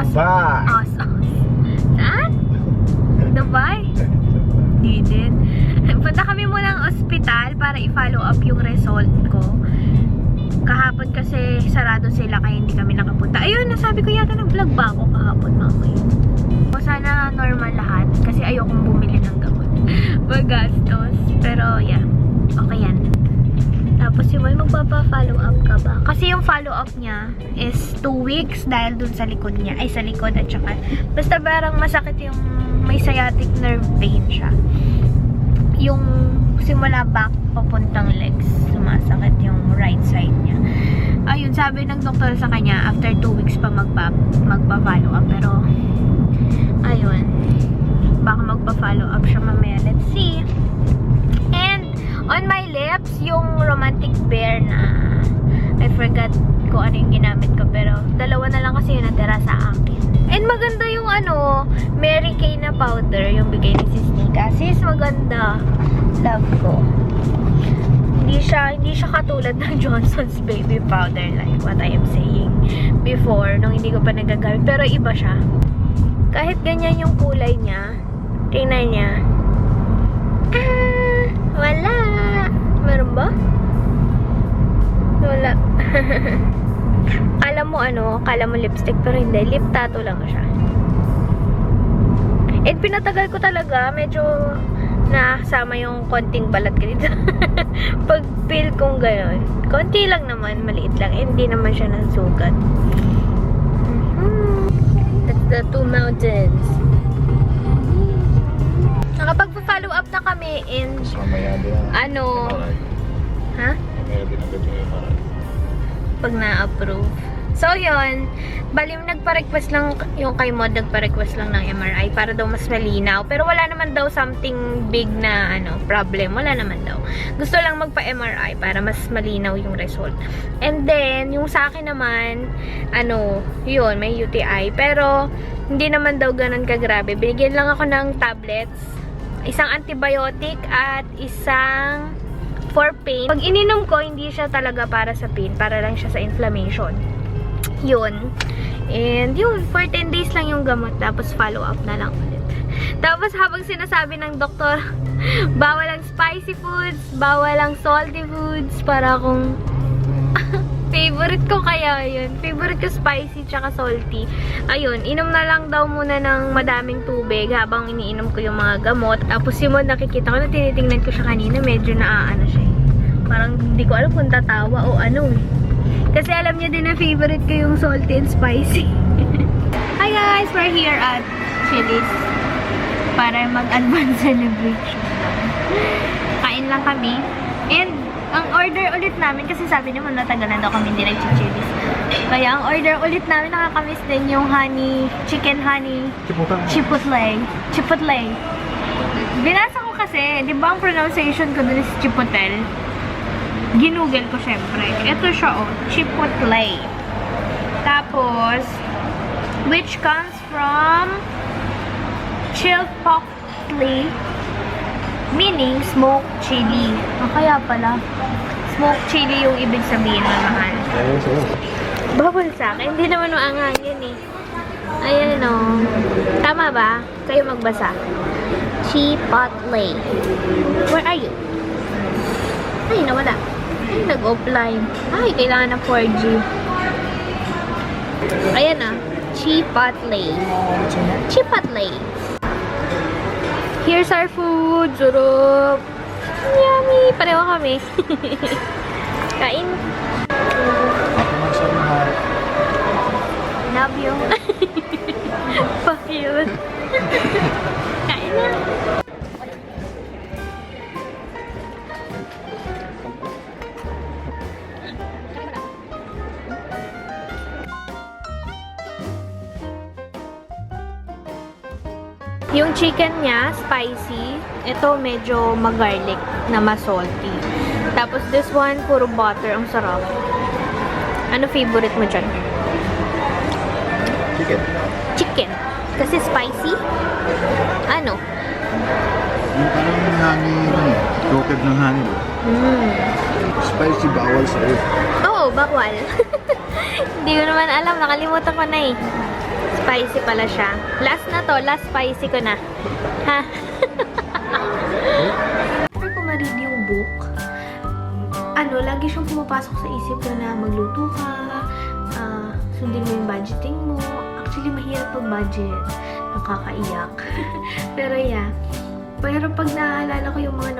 Dubai. Saan? Dubai? Hindi din. Punta kami muna ng ospital para i-follow up yung result ko. Kahapon kasi sarado sila kaya hindi kami nakapunta. Ayun, nasabi ko yata nag-vlog ba ako kahapon mamaya. O sana normal lahat kasi ayokong bumili ng gamot. Magastos. Pero yeah, okay yan. Tapos yung magpapa-follow up ka ba? Kasi yung follow up niya is 2 weeks dahil dun sa likod niya. Ay, sa likod at saka basta parang masakit yung may sciatic nerve pain siya. Yung simula back papuntang legs, sumasakit yung right side niya. Ayun, sabi ng doktor sa kanya, after 2 weeks pa magpa-follow up. Pero, ayun, baka magpa-follow up siya mamaya. Let's see. And, on my lips, yung romantic bear na, I forgot kung ano yung ginamit ko, pero dalawa na lang kasi yung natira sa akin. And maganda yung Mary Kay na powder, yung bigay ni Sis Nika. Sis, maganda. Love ko. Hindi siya katulad ng Johnson's Baby Powder, like what I am saying before, nung hindi ko pa nagagamit. Pero iba siya. Kahit ganyan yung kulay niya, tingnan niya. Wala. Meron ba? Wala. Kala mo lipstick, pero hindi. Lip tattoo lang siya. And pinatagal ko talaga, medyo nasama yung konting balat ko dito. Pag feel kong gano'n. Konti lang naman, maliit lang. Hindi naman siya nasugat. That's the two mountains. Nakapag-follow up na kami in ha? Pag na-approve. So, yun. Bali, nagpa-request lang yung kay Mod, nagpa-request lang ng MRI para daw mas malinaw. Pero wala naman daw something big na problem. Wala naman daw. Gusto lang magpa-MRI para mas malinaw yung result. And then, yung sa akin naman, yun, may UTI. Pero, hindi naman daw ganun kagrabe. Binigyan lang ako ng tablets, isang antibiotic, at isang for pain. Pag ininom ko, hindi siya talaga para sa pain. Para lang siya sa inflammation. Yun. And yun, for 10 days lang yung gamot. Tapos follow up na lang ulit. Tapos habang sinasabi ng doktor, bawal ang spicy foods, bawal ang salty foods. Para akong favorite ko kaya yun. Favorite ko spicy tsaka salty. Ayun, inom na lang daw muna ng madaming tubig habang iniinom ko yung mga gamot. Tapos yung mga nakikita ko na tinitingnan ko siya kanina, medyo naaano siya. Parang hindi ko alam kung tatawa o ano eh. Kasi alam niya din na favorite ko yung salty and spicy. Hi guys! We're here at Chili's para mag-advance celebration. Kain lang kami. And ang order ulit namin, kasi sabi niyo natagalan daw kami hindi nag-Chili's. Kaya ang order ulit namin, nakakamiss din yung chicken honey chipotle. Binasa ko kasi, di ba ang pronunciation ko dun is chipotle? Ginugel ko syempre. Ito siya chipotle. Tapos, which comes from chipotle, meaning smoked chili. Kaya pala, smoked chili yung ibig sabihin ng mahal. Bawal sa akin. Hindi naman maangang yun eh. Ayan Tama ba? Kayo magbasa. Chipotle. Where are you? Ay, nawala. Ay, nag-offline. Ay, kailangan ng 4G. Ayan Chipotle. Chipotle. Here's our food. Surup. Yummy. Pareho kami. Kain. Love you. Fuck you. Kain na. Yung chicken niya, spicy. Ito, medyo mag-garlic na ma-salty. Tapos, this one, puro butter. Ang sarap. Ano favorite mo dyan? Chicken. Kasi spicy? Ano? Yung parang honey, coated ng honey. Spicy bawal sa'yo. Oo, bawal. Hindi ko naman alam. Nakalimutan ko na eh. Spicy pala siya. Last na to. Last spicy ko na. Ha? After ko ma-read yung book, lagi siyang pumapasok sa isip ko na magluto ka, sundin mo yung budgeting mo. Actually, mahirap pag-budget. Nakakaiyak. Pero yeah. Pero pag naaalala ko yung mga